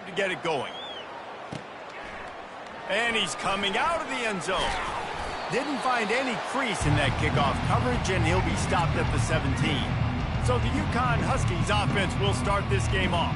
to get it going. And he's coming out of the end zone. Didn't find any crease in that kickoff coverage, and he'll be stopped at the 17. So the UConn Huskies offense will start this game off.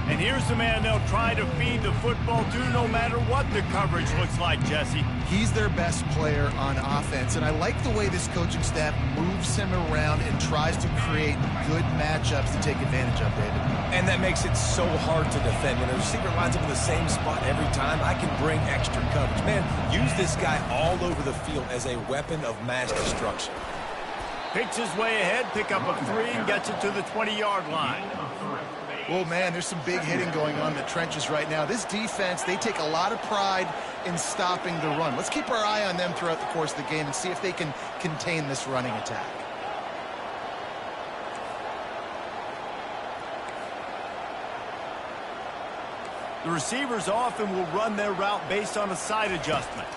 And here's the man they'll try to feed the football to no matter what the coverage looks like, Jesse. He's their best player on offense, and I like the way this coaching staff moves him around and tries to create good matchups to take advantage of, David. And that makes it so hard to defend. When the receiver lines up in the same spot every time, I can bring extra coverage. Man, use this guy all over the field as a weapon of mass destruction. Picks his way ahead, pick up a 3, and gets it to the 20-yard line. Well, man, there's some big hitting going on in the trenches right now. This defense, they take a lot of pride in stopping the run. Let's keep our eye on them throughout the course of the game and see if they can contain this running attack. The receivers often will run their route based on a side adjustment.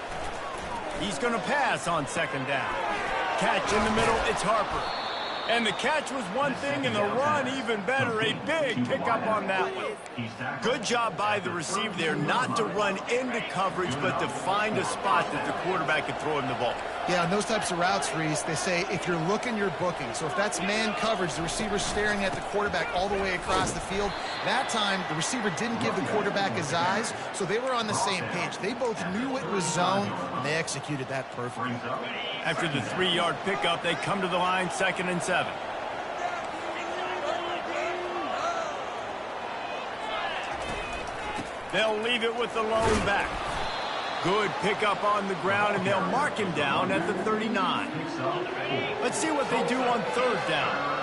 He's going to pass on second down. Catch in the middle, it's Harper. And the catch was one thing, and the run even better. A big pickup on that one. Good job by the receiver there not to run into coverage, but to find a spot that the quarterback could throw him the ball. Yeah, on those types of routes, Reese, they say if you're looking, you're booking. So if that's man coverage, the receiver's staring at the quarterback all the way across the field. That time, the receiver didn't give the quarterback his eyes, so they were on the same page. They both knew it was zone, and they executed that perfectly. After the 3-yard pickup, they come to the line, 2nd and 7. They'll leave it with the lone back. Good pickup on the ground, and they'll mark him down at the 39. Let's see what they do on 3rd down.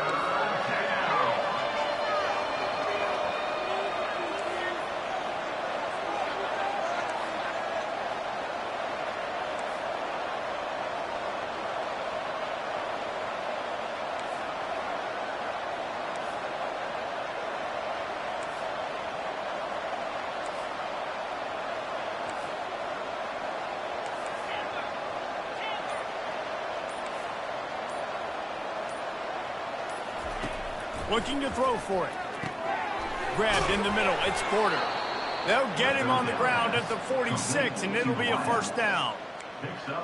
Looking to throw for it. Grabbed in the middle. It's Porter. They'll get him on the ground at the 46, and it'll be a 1st down.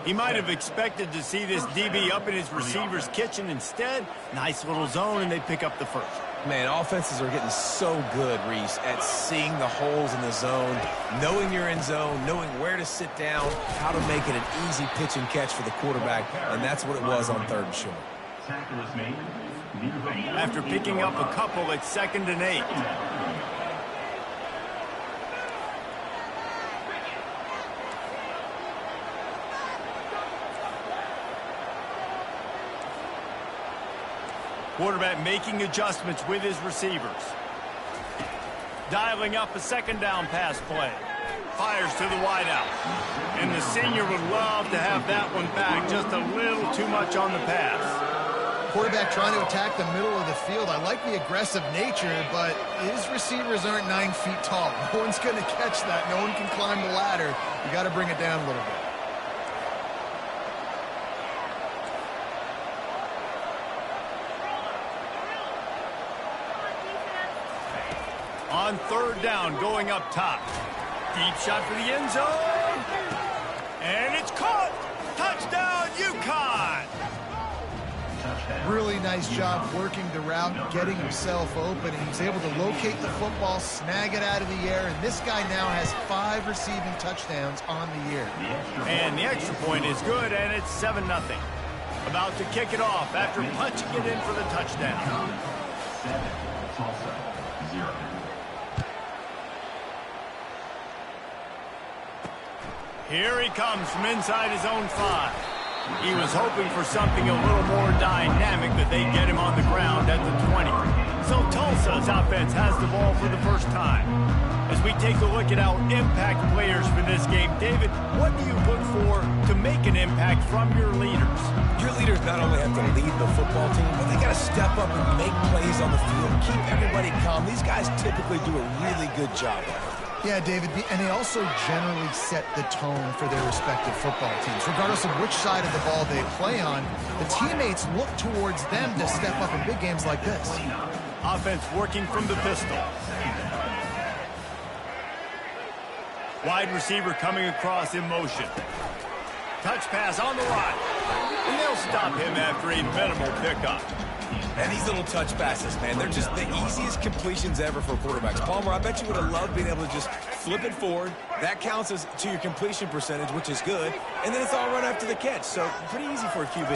He might have expected to see this DB up in his receiver's kitchen. Instead, nice little zone, and they pick up the 1st. Man, offenses are getting so good, Reese, at seeing the holes in the zone, knowing you're in zone, knowing where to sit down, how to make it an easy pitch and catch for the quarterback, and that's what it was on 3rd and short. After picking up a couple, it's 2nd and 8. Quarterback making adjustments with his receivers. Dialing up a 2nd down pass play. Fires to the wideout. And the senior would love to have that one back. Just a little too much on the pass. Quarterback trying to attack the middle of the field. I like the aggressive nature, but his receivers aren't 9 feet tall. No one's going to catch that. No one can climb the ladder. You got to bring it down a little bit. On 3rd down, going up top. Deep shot for the end zone. And it's caught. Touchdown, UConn. Really nice job working the route, getting himself open, and he's able to locate the football, snag it out of the air, and this guy now has 5 receiving touchdowns on the year. And the extra point is good, and it's 7-0. About to kick it off after punching it in for the touchdown. 7, Tulsa, 0. Here he comes from inside his own 5. He was hoping for something a little more dynamic, but they get him on the ground at the 20. So Tulsa's offense has the ball for the first time. As we take a look at our impact players for this game, David, what do you look for to make an impact from your leaders? Your leaders not only have to lead the football team, but they got to step up and make plays on the field, keep everybody calm. These guys typically do a really good job of it. Yeah, David, and they also generally set the tone for their respective football teams. Regardless of which side of the ball they play on, the teammates look towards them to step up in big games like this. Offense working from the pistol. Wide receiver coming across in motion. Touch pass on the line. And they'll stop him after a minimal pickup. And these little touch passes, man, they're just the easiest completions ever for quarterbacks. Palmer, I bet you would have loved being able to just flip it forward. That counts as to your completion percentage, which is good. And then it's all run after the catch. So pretty easy for a QB.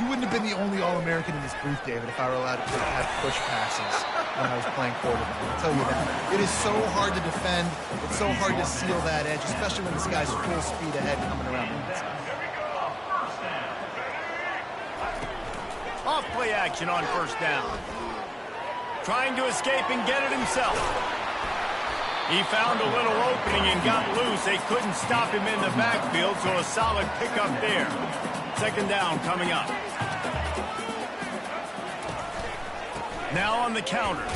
You wouldn't have been the only All-American in this booth, David, if I were allowed to have push passes when I was playing quarterback. I'll tell you that. It is so hard to defend. It's so hard to seal that edge, especially when this guy's full speed ahead coming around the inside. Off play action on first down. Trying to escape and get it himself. He found a little opening and got loose. They couldn't stop him in the backfield, so a solid pickup there. Second down coming up. Now on the counter.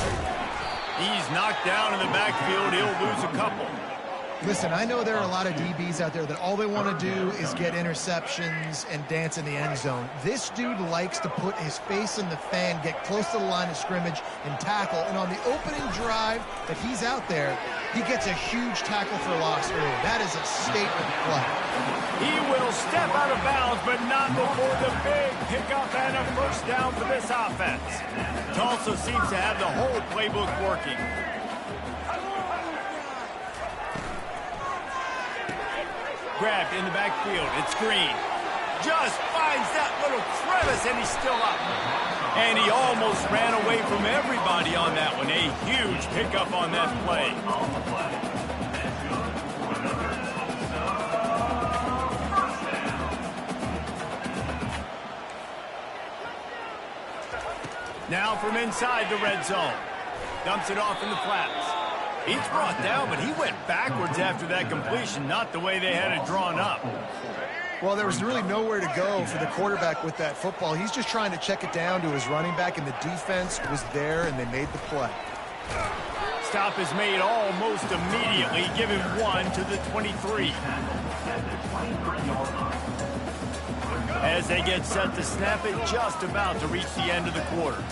He's knocked down in the backfield. He'll lose a couple. Listen, I know there are a lot of DBs out there that all they want to do is get interceptions and dance in the end zone. This dude likes to put his face in the fan, get close to the line of scrimmage, and tackle. And on the opening drive that he's out there, he gets a huge tackle for loss early. That is a statement play. He will step out of bounds, but not before the big pickup and a first down for this offense. Tulsa seems to have the whole playbook working. Grabbed in the backfield. It's Green. Just finds that little crevice, and he's still up. And he almost ran away from everybody on that one. A huge pickup on that play. Now from inside the red zone. Dumps it off in the flats. He's brought down, but he went backwards after that completion, not the way they had it drawn up. Well, there was really nowhere to go for the quarterback with that football. He's just trying to check it down to his running back, and the defense was there, and they made the play. Stop is made almost immediately. Give him one to the 23. As they get set to snap it, just about to reach the end of the quarter.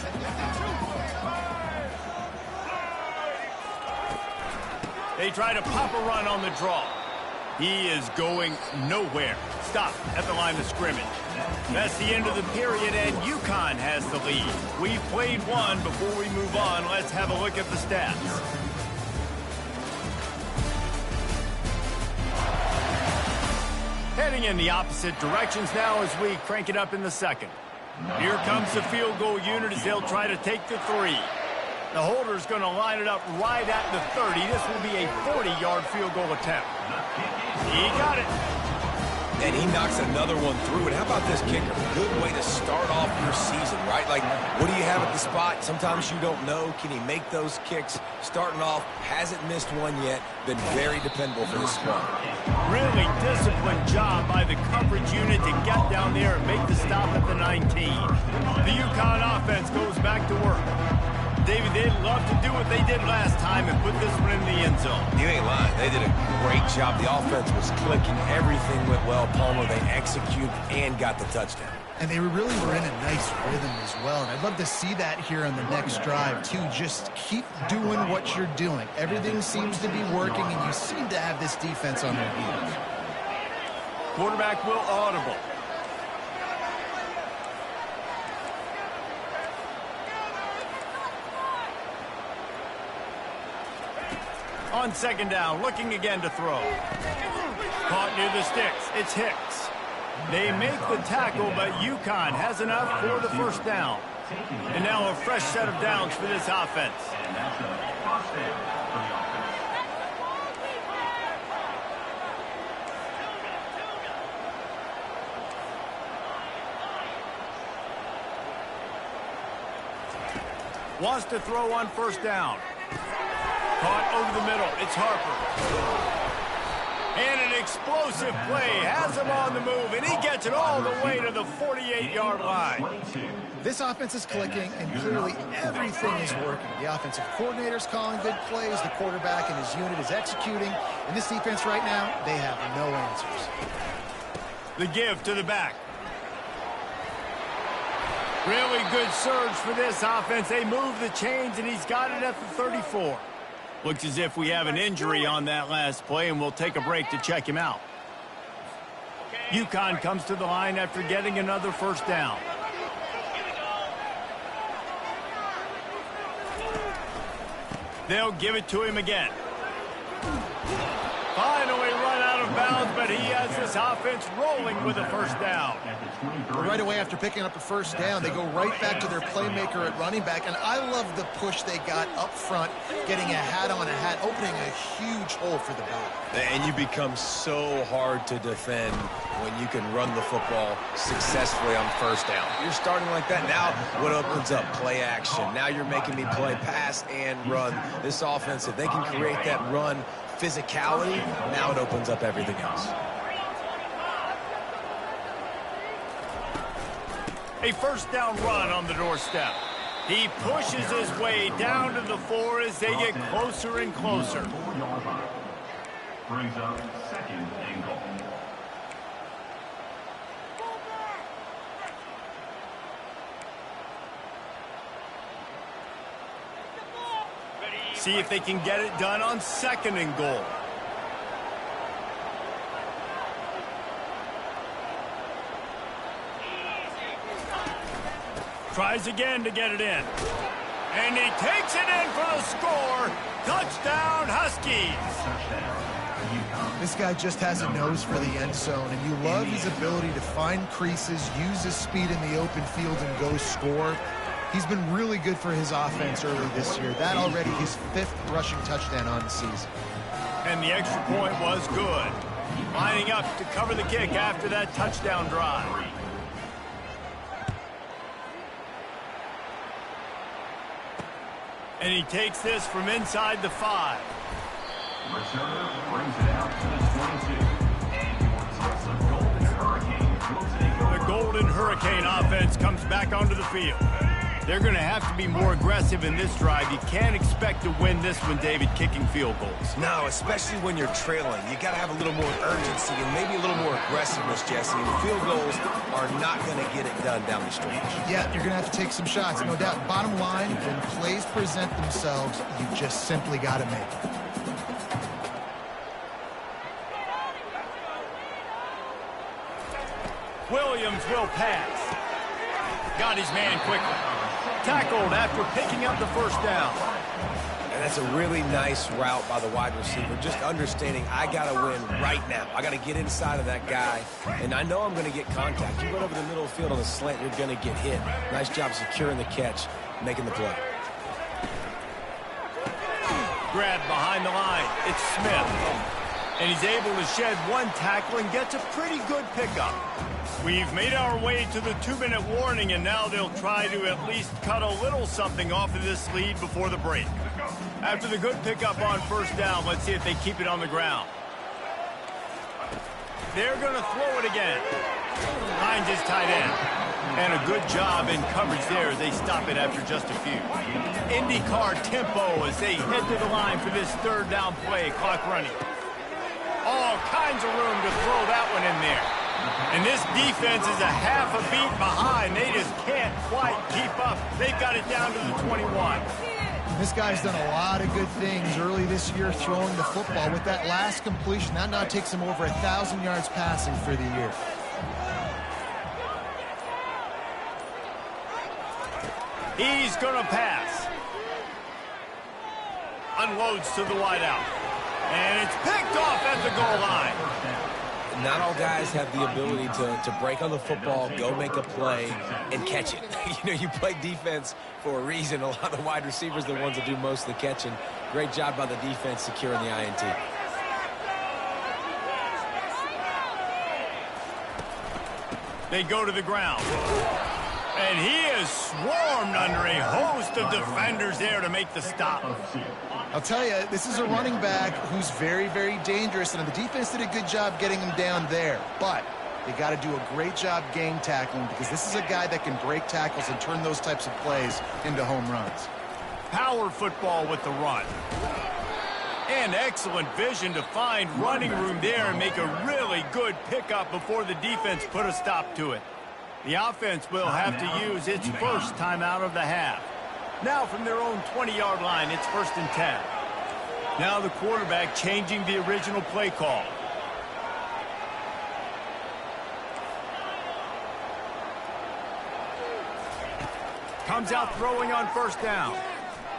They try to pop a run on the draw. He is going nowhere. Stop at the line of scrimmage. That's the end of the period, and UConn has the lead. We've played one. Before we move on, let's have a look at the stats. Heading in the opposite directions now as we crank it up in the second. Here comes the field goal unit as they'll try to take the three. The holder's going to line it up right at the 30. This will be a 40-yard field goal attempt. He got it. And he knocks another one through. And how about this kicker? Good way to start off your season, right? Like, what do you have at the spot? Sometimes you don't know. Can he make those kicks? Starting off, hasn't missed one yet. Been very dependable for this squad. Really disciplined job by the coverage unit to get down there and make the stop at the 19. The UConn offense goes back to work. David, they'd love to do what they did last time and put this one in the end zone. You ain't lying. They did a great job. The offense was clicking. Everything went well. Palmer, they executed and got the touchdown. And they really were in a nice rhythm as well. And I'd love to see that here on the next drive, too. Just keep doing what you're doing. Everything seems to be working, and you seem to have this defense on their heels. Quarterback will audible. On second down, looking again to throw. Caught near the sticks. It's Hicks. They make the tackle, but UConn has enough for the first down. And now a fresh set of downs for this offense. Wants to throw on first down. Caught over the middle. It's Harper. And an explosive play. Has him on the move, and he gets it all the way to the 48-yard line. This offense is clicking, and clearly everything is working. The offensive coordinator's calling good plays. The quarterback and his unit is executing. And this defense right now, they have no answers. The give to the back. Really good surge for this offense. They move the chains, and he's got it at the 34. Looks as if we have an injury on that last play, and we'll take a break to check him out. UConn comes to the line after getting another first down. They'll give it to him again. Finally run out of bounds, but he has this offense rolling with a first down. Right away after picking up a first down, they go right back to their playmaker at running back, and I love the push they got up front, getting a hat on a hat, opening a huge hole for the back. And you become so hard to defend when you can run the football successfully on first down. You're starting like that. Now what opens up? Play action. Now you're making me play pass and run. This offense, if they can create that run physicality, now it opens up everything else. A first down run on the doorstep. He pushes his way down to the 4 as they get closer and closer. Brings up second and goal. See if they can get it done on second and goal. Tries again to get it in. And he takes it in for the score. Touchdown, Huskies. This guy just has a nose for the end zone, and you love his ability to find creases, use his speed in the open field, and go score. He's been really good for his offense early this year. That already his 5th rushing touchdown on the season. And the extra point was good. Lining up to cover the kick after that touchdown drive. And he takes this from inside the 5. Returner brings it out to the 22. And your Tulsa Golden Hurricane will take over. The Golden Hurricane offense comes back onto the field. They're going to have to be more aggressive in this drive. You can't expect to win this one, David, kicking field goals. No, especially when you're trailing. You got to have a little more urgency and maybe a little more aggressiveness, Jesse. And field goals are not going to get it done down the stretch. Yeah, you're going to have to take some shots, no doubt. Bottom line, when plays present themselves, you just simply got to make it. Williams will pass. Got his man quickly. Tackled after picking up the first down. And that's a really nice route by the wide receiver. Just understanding I got to win right now. I got to get inside of that guy. And I know I'm going to get contact. You run over the middle of the field on a slant, you're going to get hit. Nice job securing the catch, making the play. Grabbed behind the line. It's Smith. And he's able to shed one tackle and gets a pretty good pickup. We've made our way to the 2-minute warning, and now they'll try to at least cut a little something off of this lead before the break. After the good pickup on first down, let's see if they keep it on the ground. They're going to throw it again. Finds his tight end. And a good job in coverage there as they stop it after just a few. IndyCar tempo as they head to the line for this 3rd down play, clock running. All kinds of room to throw that one in there. And this defense is a half a beat behind. They just can't quite keep up. They've got it down to the 21. This guy's done a lot of good things early this year throwing the football. With that last completion, that now takes him over 1,000 yards passing for the year. He's going to pass. Unloads to the wideout. And it's picked off at the goal line. Not all guys have the ability to break on the football, go make a play, and catch it. You play defense for a reason. A lot of the wide receivers are the ones that do most of the catching. Great job by the defense securing the INT. They go to the ground. And he is swarmed under a host of defenders there to make the stop. I'll tell you, this is a running back who's very, very dangerous, and the defense did a good job getting him down there. But they got to do a great job game tackling because this is a guy that can break tackles and turn those types of plays into home runs. Power football with the run. And excellent vision to find running room there and make a really good pickup before the defense put a stop to it. The offense will have to use its first timeout of the half. Now from their own 20-yard line, it's 1st and 10. Now the quarterback changing the original play call. Comes out throwing on first down.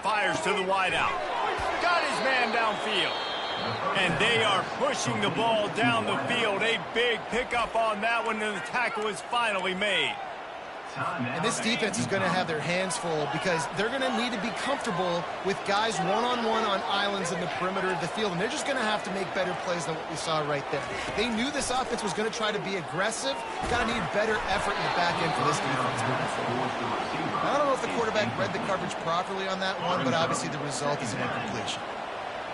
Fires to the wideout. Got his man downfield. And they are pushing the ball down the field. A big pickup on that one, and the tackle is finally made. And this defense is going to have their hands full because they're going to need to be comfortable with guys one-on-one on islands in the perimeter of the field, and they're just going to have to make better plays than what we saw right there. They knew this offense was going to try to be aggressive. Got to need better effort in the back end for this defense moving forward. I don't know if the quarterback read the coverage properly on that one, but obviously the result is an incompletion.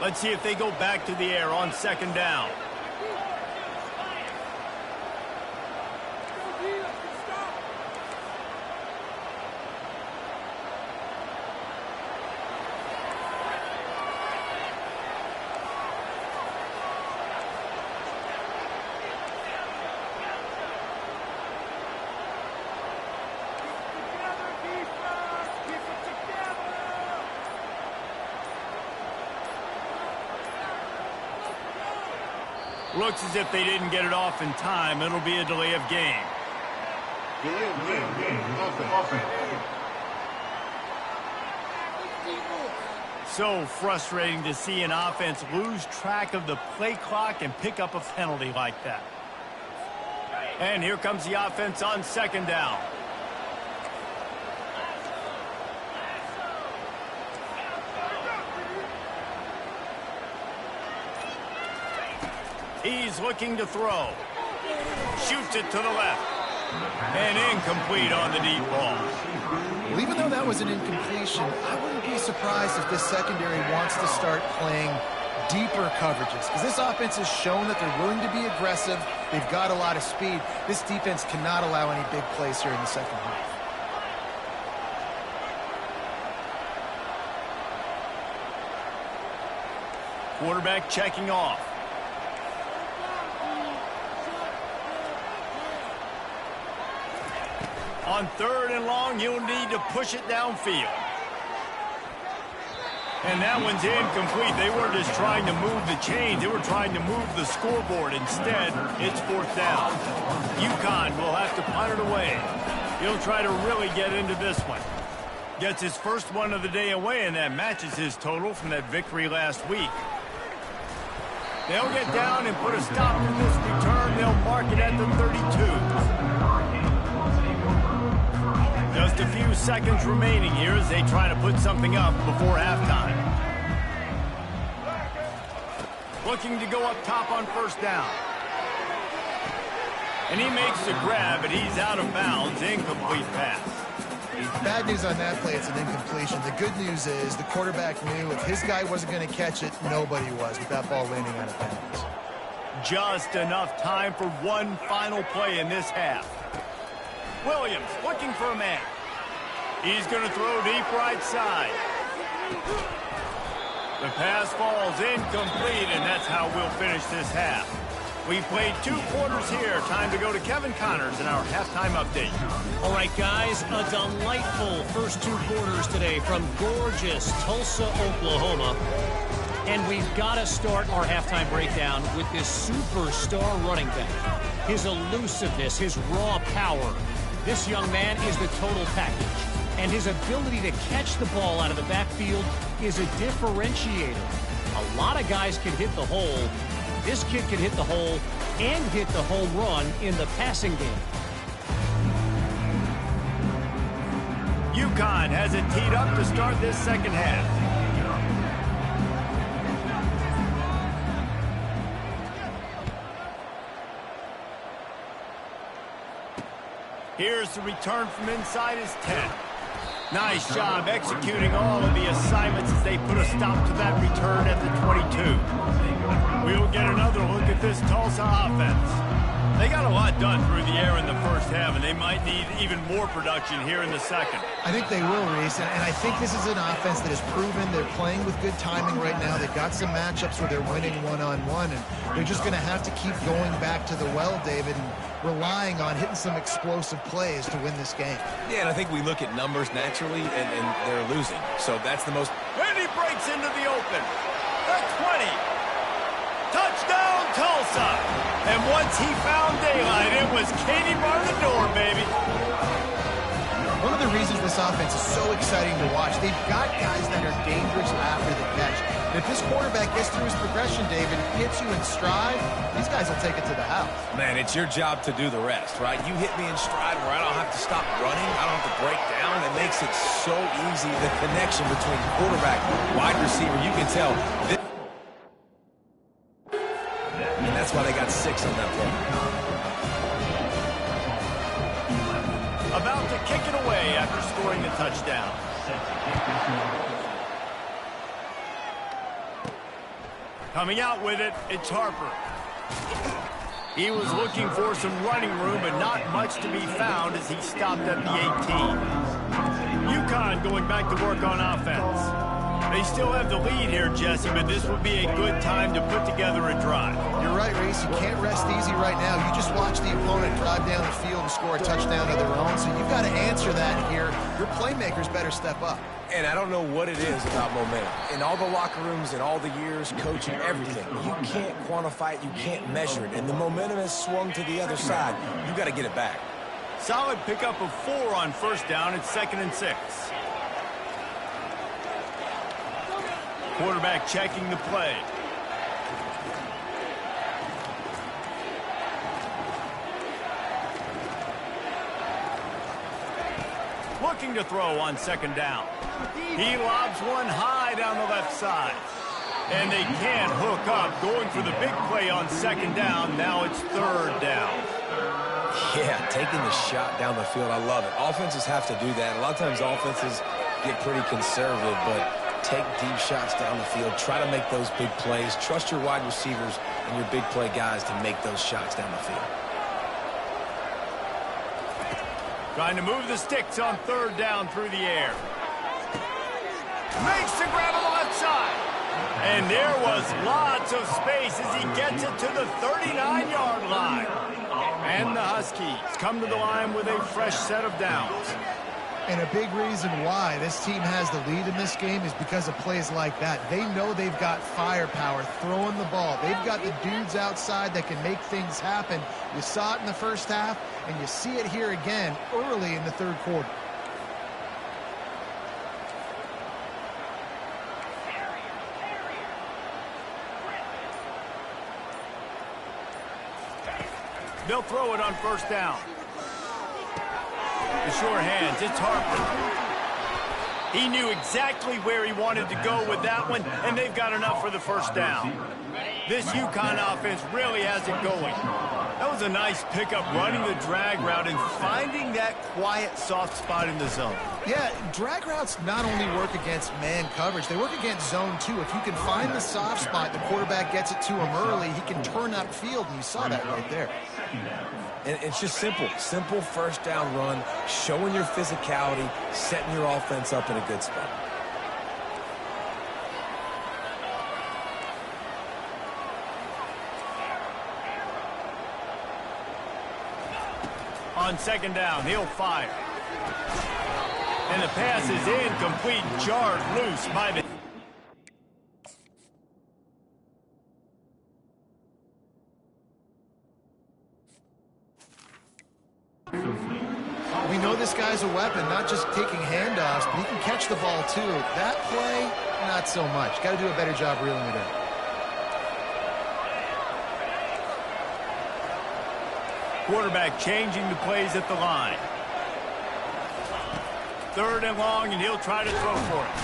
Let's see if they go back to the air on second down. Looks as if they didn't get it off in time. It'll be a delay of game. So frustrating to see an offense lose track of the play clock and pick up a penalty like that. And here comes the offense on second down. He's looking to throw. Shoots it to the left. And incomplete on the deep ball. Well, even though that was an incompletion, I wouldn't be surprised if this secondary wants to start playing deeper coverages, because this offense has shown that they're willing to be aggressive. They've got a lot of speed. This defense cannot allow any big plays here in the second half. Quarterback checking off. On third and long, you'll need to push it downfield. And that one's incomplete. They weren't just trying to move the chains. They were trying to move the scoreboard. Instead, it's fourth down. UConn will have to punt it away. He'll try to really get into this one. Gets his first one of the day away, and that matches his total from that victory last week. They'll get down and put a stop to this return. They'll mark it at the 32. Just a few seconds remaining here as they try to put something up before halftime. Looking to go up top on first down. And he makes the grab, but he's out of bounds. Incomplete pass. Bad news on that play, it's an incompletion. The good news is the quarterback knew if his guy wasn't going to catch it, nobody was with that ball landing out of bounds. Just enough time for one final play in this half. Williams looking for a man. He's going to throw deep right side. The pass falls incomplete, and that's how we'll finish this half. We've played 2 quarters here. Time to go to Kevin Connors in our halftime update. All right, guys, a delightful first 2 quarters today from gorgeous Tulsa, Oklahoma. And we've got to start our halftime breakdown with this superstar running back. His elusiveness, his raw power. This young man is the total package. And his ability to catch the ball out of the backfield is a differentiator. A lot of guys can hit the hole. This kid can hit the hole and hit the home run in the passing game. UConn has it teed up to start this second half. Here's the return from inside his 10. Nice job executing all of the assignments as they put a stop to that return at the 22. We'll get another look at this Tulsa offense. They got a lot done through the air in the first half, and they might need even more production here in the second. I think they will, Reese, and I think this is an offense that has proven they're playing with good timing right now. They've got some matchups where they're winning one-on-one, and they're just going to have to keep going back to the well, David, and relying on hitting some explosive plays to win this game. Yeah, and I think we look at numbers naturally, and they're losing. So that's the most... And he breaks into the open. the 20. Touchdown, Tulsa. And once he found daylight, it was Katie bar the door, baby. One of the reasons this offense is so exciting to watch, they've got guys that are dangerous after the catch. And if this quarterback gets through his progression, David, hits you in stride, these guys will take it to the house. Man, it's your job to do the rest, right? You hit me in stride where I don't have to stop running. I don't have to break down. It makes it so easy. The connection between quarterback and wide receiver, you can tell. And that's why they got 6 on that play. About to kick it away after scoring the touchdown. Coming out with it, it's Harper. He was looking for some running room, but not much to be found as he stopped at the 18. UConn going back to work on offense. They still have the lead here, Jesse, but this would be a good time to put together a drive. You're right, Reese. You can't rest easy right now. You just watch the opponent drive down the field and score a touchdown of their own, so you've got to answer that here. Your playmakers better step up. And I don't know what it is about momentum. In all the locker rooms, in all the years, coaching, everything, you can't quantify it, you can't measure it. And the momentum has swung to the other side. You got to get it back. Solid pickup of 4 on first down. It's 2nd and 6. Quarterback checking the play. Looking to throw on 2nd down. He lobs one high down the left side. And they can't hook up. Going for the big play on 2nd down. Now it's 3rd down. Yeah, taking the shot down the field, I love it. Offenses have to do that. A lot of times offenses get pretty conservative, but take deep shots down the field. Try to make those big plays. Trust your wide receivers and your big play guys to make those shots down the field. Trying to move the sticks on 3rd down through the air. Makes the grab on the left side. And there was lots of space as he gets it to the 39-yard line. And the Huskies come to the line with a fresh set of downs. And a big reason why this team has the lead in this game is because of plays like that. They know they've got firepower throwing the ball. They've got the dudes outside that can make things happen. You saw it in the first half, and you see it here again early in the 3rd quarter. They'll throw it on 1st down. The sure hands, it's Harper. He knew exactly where he wanted to go with that one, and they've got enough for the 1st down. This UConn offense really has it going. That was a nice pickup, running the drag route and finding that quiet, soft spot in the zone. Yeah, drag routes not only work against man coverage, they work against zone too. If you can find the soft spot, the quarterback gets it to him early, he can turn upfield, and you saw that right there. And it's just simple 1st down run, showing your physicality, setting your offense up in a good spot. On 2nd down, he'll fire. And the pass is incomplete, jarred loose by the... We know this guy's a weapon, not just taking handoffs, but he can catch the ball too. That play, not so much. Got to do a better job reeling it in. Quarterback changing the plays at the line. 3rd and long, and he'll try to throw for it.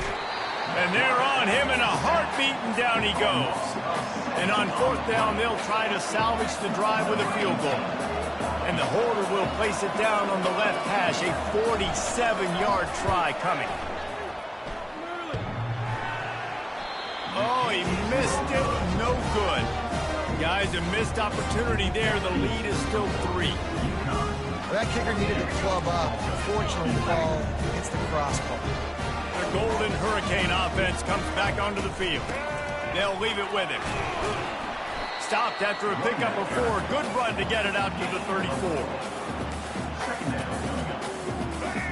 And they're on him in a heartbeat, and down he goes. And on 4th down, they'll try to salvage the drive with a field goal. And the holder will place it down on the left hash, a 47-yard try coming. Oh, he missed it. No good. Guys, a missed opportunity there. The lead is still 3. That kicker needed to club up. Unfortunately, the ball hits the crossbar. The Golden Hurricane offense comes back onto the field. They'll leave it with him. Stopped after a pickup of 4. Good run to get it out to the 34.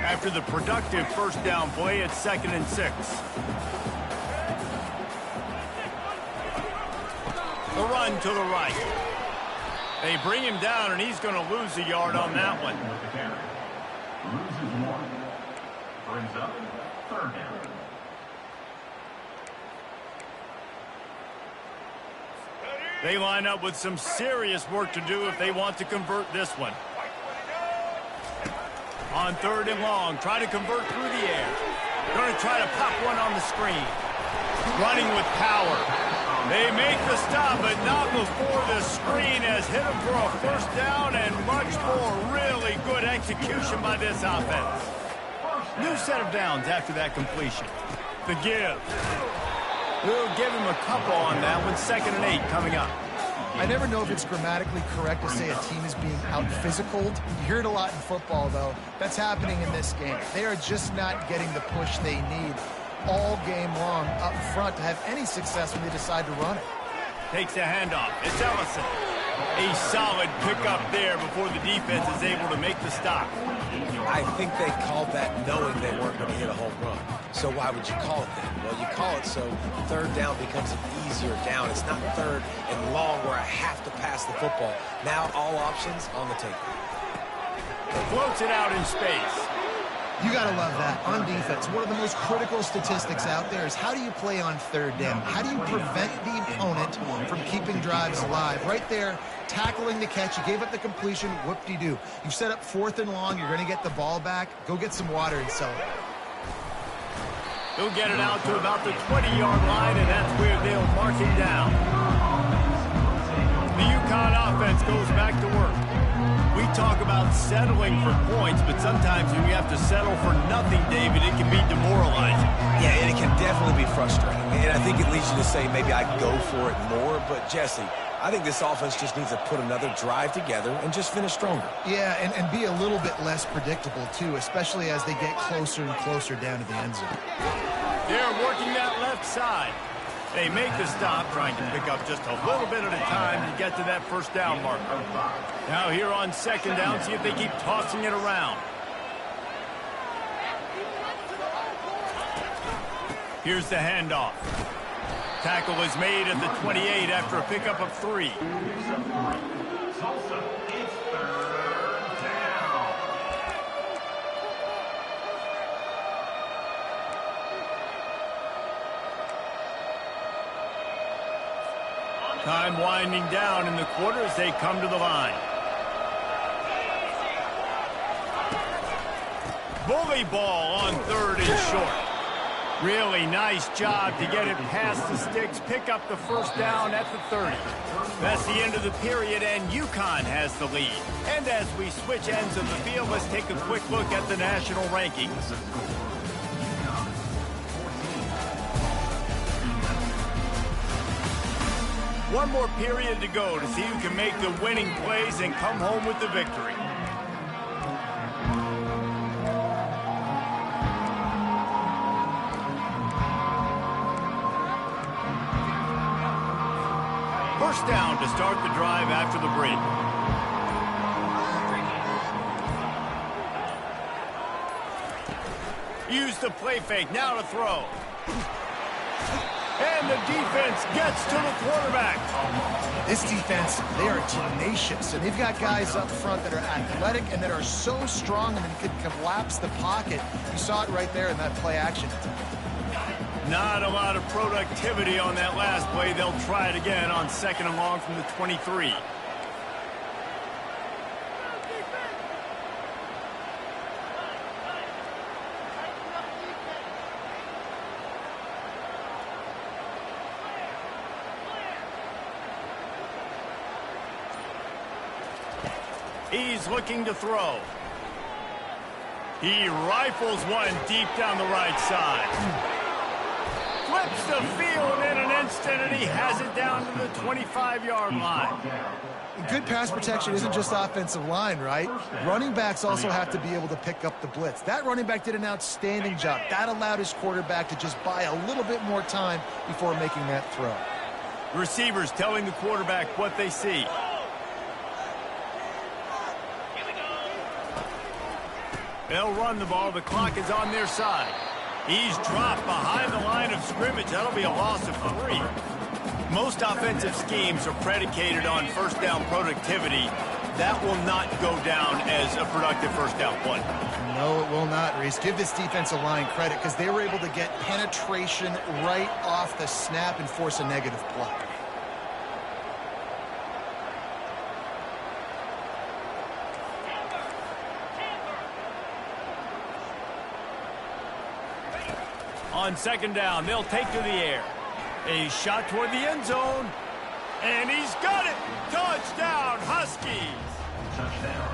After the productive 1st down play, it's 2nd and 6. a run to the right. They bring him down, and he's going to lose a yard on that one. With the carry. Loses 1. Brings up 3rd down. They line up with some serious work to do if they want to convert this one. On 3rd and long, try to convert through the air. Going to try to pop one on the screen. Running with power. They make the stop, but not before the screen has hit him for a 1st down and much more. Really good execution by this offense. New set of downs after that completion. The give. We'll give him a couple on that one. 2nd and 8 coming up. I never know if it's grammatically correct to say a team is being out-physicaled. You hear it a lot in football, though. That's happening in this game. They are just not getting the push they need all game long up front to have any success when they decide to run it. Takes a handoff. It's Ellison. A solid pickup there before the defense is able to make the stop. I think they called that knowing they weren't going to hit a home run. So why would you call it that? Well, you call it so 3rd down becomes an easier down. It's not 3rd and long where I have to pass the football. Now all options on the table. Floats it out in space. You got to love that. On defense, one of the most critical statistics out there is how do you play on 3rd down? How do you prevent the opponent from keeping drives alive? Right there, tackling the catch. You gave up the completion. Whoop-de-doo. You set up 4th and long. You're going to get the ball back. Go get some water and celebrate. He'll get it out to about the 20-yard line, and that's where they'll mark him down. The UConn offense goes back to work. We talk about settling for points, but sometimes when you have to settle for nothing, David, it can be demoralizing. Yeah, and it can definitely be frustrating. And I think it leads you to say maybe I'd go for it more. But, Jesse, I think this offense just needs to put another drive together and just finish stronger. Yeah, and be a little bit less predictable, too, especially as they get closer and closer down to the end zone. They're working that left side. They make the stop, trying to pick up just a little bit at a time to get to that 1st down marker. Now here on 2nd down, see if they keep tossing it around. Here's the handoff. Tackle is made at the 28 after a pickup of 3. Tulsa, it's 3rd down. Time winding down in the quarter as they come to the line. Bully ball on 3rd and short. Really nice job to get it past the sticks, pick up the 1st down at the 30. That's the end of the period, and UConn has the lead. And as we switch ends of the field, let's take a quick look at the national rankings. One more period to go to see who can make the winning plays and come home with the victory. First down to start the drive after the break. Use the play fake, now to throw. And the defense gets to the quarterback. This defense, they are tenacious, and they've got guys up front that are athletic and that are so strong and can collapse the pocket. You saw it right there in that play action. Not a lot of productivity on that last play. They'll try it again on 2nd and long from the 23. He's looking to throw. He rifles one deep down the right side. Flips the field in an instant, and he has it down to the 25-yard line. Good pass protection isn't just offensive line, right? Running backs also have to be able to pick up the blitz. That running back did an outstanding job. That allowed his quarterback to just buy a little bit more time before making that throw. Receivers telling the quarterback what they see. They'll run the ball. The clock is on their side. He's dropped behind the line of scrimmage. That'll be a loss of 3. Most offensive schemes are predicated on first down productivity. That will not go down as a productive first down play. No, it will not, Reese. Give this defensive line credit because they were able to get penetration right off the snap and force a negative play. On second down, they'll take to the air. A shot toward the end zone. And he's got it! Touchdown, Huskies! Touchdown.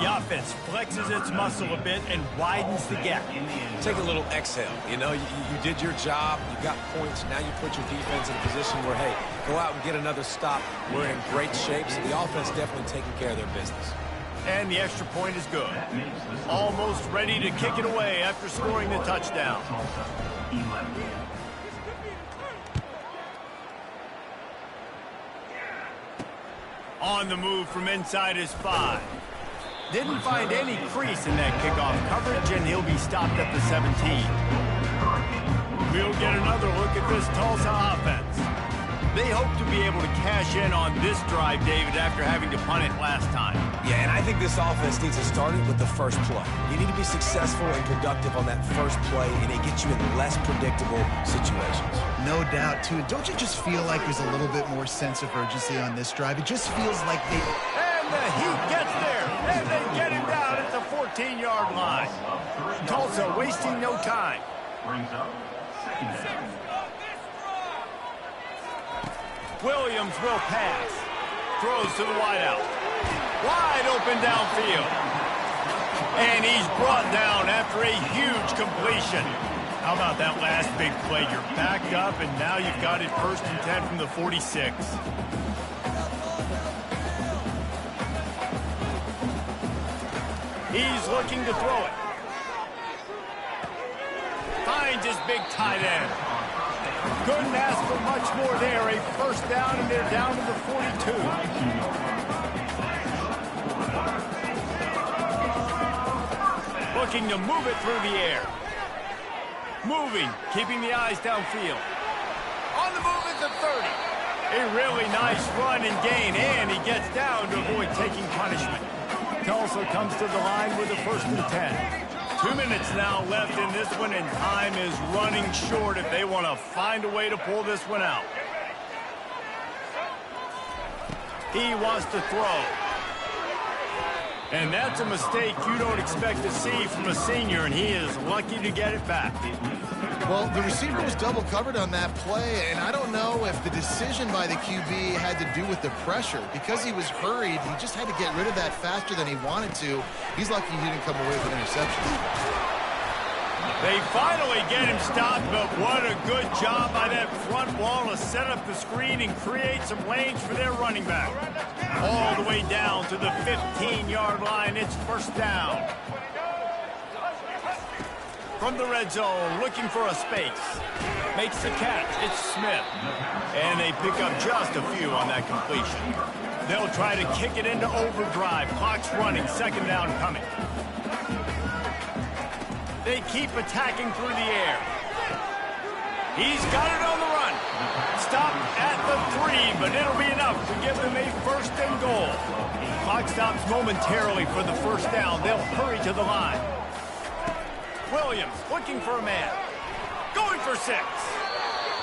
The offense flexes its muscle a bit and widens the gap. Take a little exhale. You know, you did your job. You got points. Now you put your defense in a position where, hey, go out and get another stop. We're in great shape, so the offense definitely taking care of their business. And the extra point is good. Almost ready to kick it away after scoring the touchdown. On the move from inside his 5. Didn't find any crease in that kickoff coverage, and he'll be stopped at the 17. We'll get another look at this Tulsa offense. They hope to be able to cash in on this drive, David, after having to punt it last time. Yeah, and I think this offense needs to start it with the first play. You need to be successful and productive on that first play, and it gets you in less predictable situations. No doubt, too. Don't you just feel like there's a little bit more sense of urgency on this drive? It just feels like they... And the Heat gets there, and they get him down at the 14-yard line. Tulsa wasting no time. Brings up second down. Williams will pass. Throws to the wideout. Wide open downfield. And he's brought down after a huge completion. How about that last big play? You're backed up, and now you've got it 1st and 10 from the 46. He's looking to throw it. Finds his big tight end. Couldn't ask for much more there. A first down, and they're down to the 42. Looking to move it through the air. Moving, keeping the eyes downfield. On the move at the 30. A really nice run and gain, and he gets down to avoid taking punishment. Tulsa comes to the line with a 1st and 10. 2 minutes now left in this one, and time is running short if they want to find a way to pull this one out. He wants to throw. And that's a mistake you don't expect to see from a senior, and he is lucky to get it back. Well, the receiver was double covered on that play, and I don't know if the decision by the QB had to do with the pressure. Because he was hurried, he just had to get rid of that faster than he wanted to. He's lucky he didn't come away with an interception. They finally get him stopped, but what a good job by that front wall to set up the screen and create some lanes for their running back. All the way down to the 15-yard line, it's 1st down. From the red zone, looking for a space. Makes the catch, it's Smith. And they pick up just a few on that completion. They'll try to kick it into overdrive. Clock's running, 2nd down coming. They keep attacking through the air. He's got it on the run. Stopped at the 3, but it'll be enough to give them a 1st and goal. Clock stops momentarily for the 1st down. They'll hurry to the line. Williams looking for a man. Going for 6.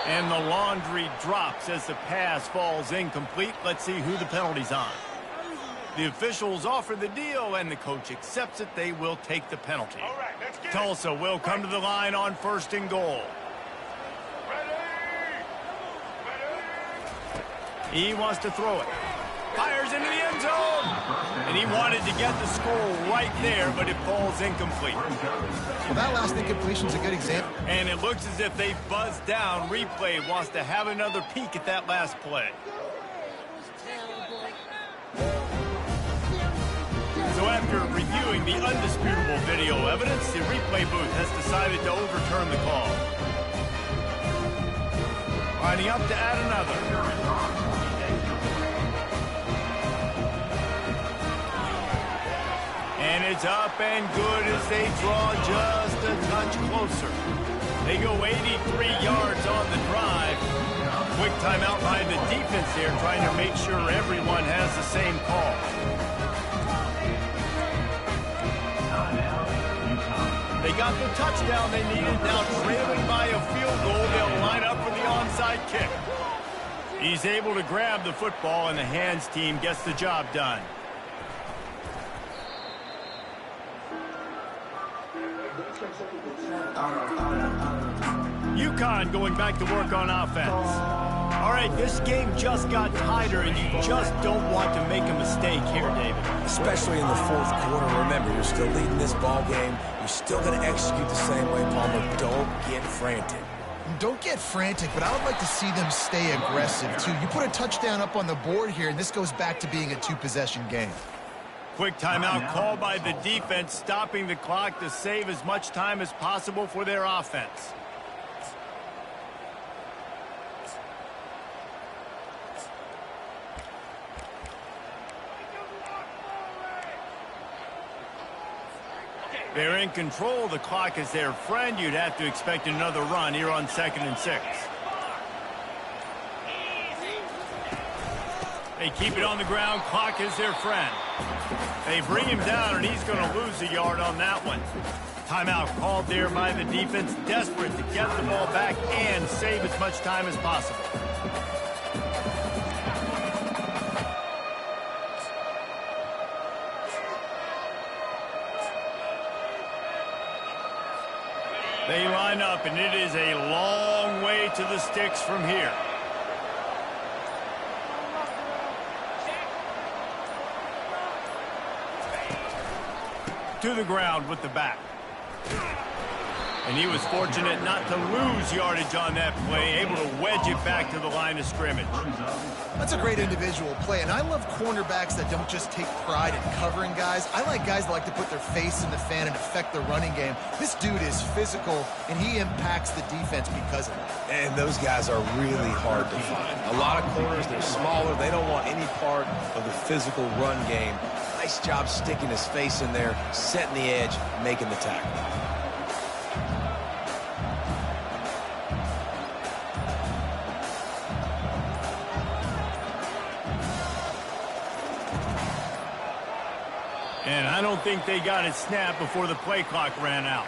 And the laundry drops as the pass falls incomplete. Let's see who the penalty's on. The officials offer the deal, and the coach accepts it. They will take the penalty. Tulsa will come to the line on 1st and goal. He wants to throw it. Fires into the end zone. And he wanted to get the score right there, but it falls incomplete. Well, that last incompletion is a good example. And it looks as if they buzzed down. Replay wants to have another peek at that last play. So after reviewing the undisputable video evidence, the replay booth has decided to overturn the call. Lining up to add another. And it's up and good as they draw just a touch closer. They go 83 yards on the drive. Quick timeout by the defense there, trying to make sure everyone has the same call. They got the touchdown they needed. Now trailing by a field goal, they'll line up for the onside kick. He's able to grab the football, and the hands team gets the job done. UConn going back to work on offense. All right, this game just got tighter, and you just don't want to make a mistake here, David. Especially in the fourth quarter. Remember, you're still leading this ball game. You're still going to execute the same way, Palmer. Don't get frantic. Don't get frantic, but I would like to see them stay aggressive, too. You put a touchdown up on the board here, and this goes back to being a two-possession game. Quick timeout called by the defense, stopping the clock to save as much time as possible for their offense. They're in control. The clock is their friend. You'd have to expect another run here on 2nd and 6. They keep it on the ground. Clock is their friend. They bring him down, and he's going to lose a yard on that one. Timeout called there by the defense, desperate to get the ball back and save as much time as possible. They line up, and it is a long way to the sticks from here. To the ground with the back. And he was fortunate not to lose yardage on that play, able to wedge it back to the line of scrimmage. That's a great individual play, and I love cornerbacks that don't just take pride in covering guys. I like guys that like to put their face in the fan and affect the running game. This dude is physical, and he impacts the defense because of it. And those guys are really hard to find. A lot of corners, they're smaller. They don't want any part of the physical run game. Nice job sticking his face in there, setting the edge, making the tackle. And I don't think they got it snapped before the play clock ran out.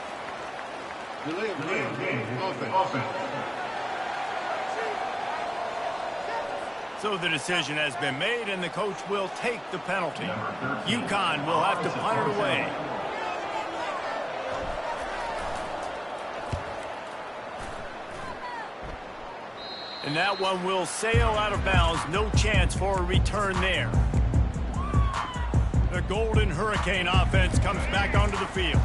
So the decision has been made, and the coach will take the penalty. UConn will have to punt it away. And that one will sail out of bounds. No chance for a return there. The Golden Hurricane offense comes back onto the field.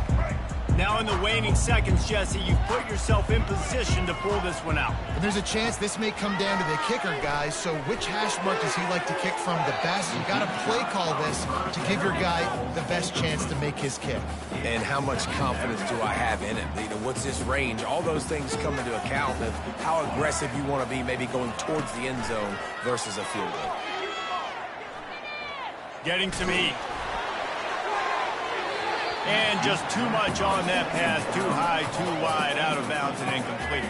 Now in the waning seconds, Jesse, you put yourself in position to pull this one out. And there's a chance this may come down to the kicker, guys. So which hash mark does he like to kick from the best? You got to play call this to give your guy the best chance to make his kick. And how much confidence do I have in him? You know, what's his range? All those things come into account of how aggressive you want to be, maybe going towards the end zone versus a field goal. Getting some heat. And just too much on that pass, too high, too wide, out of bounds and incomplete.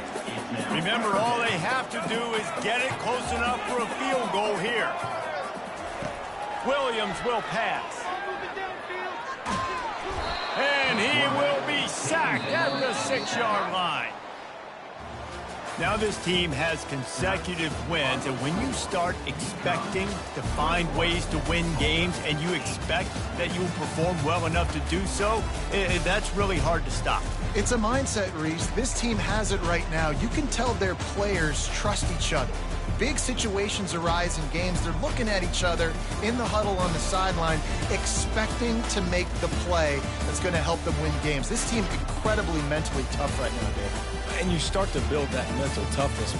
Remember, all they have to do is get it close enough for a field goal here. Williams will pass. And he will be sacked at the 6-yard line. Now this team has consecutive wins, and when you start expecting to find ways to win games and you expect that you will perform well enough to do so, that's really hard to stop. It's a mindset, Reese. This team has it right now. You can tell their players trust each other. Big situations arise in games. They're looking at each other in the huddle on the sideline, expecting to make the play that's going to help them win games. This team incredibly mentally tough right now, Dave. And you start to build that mental toughness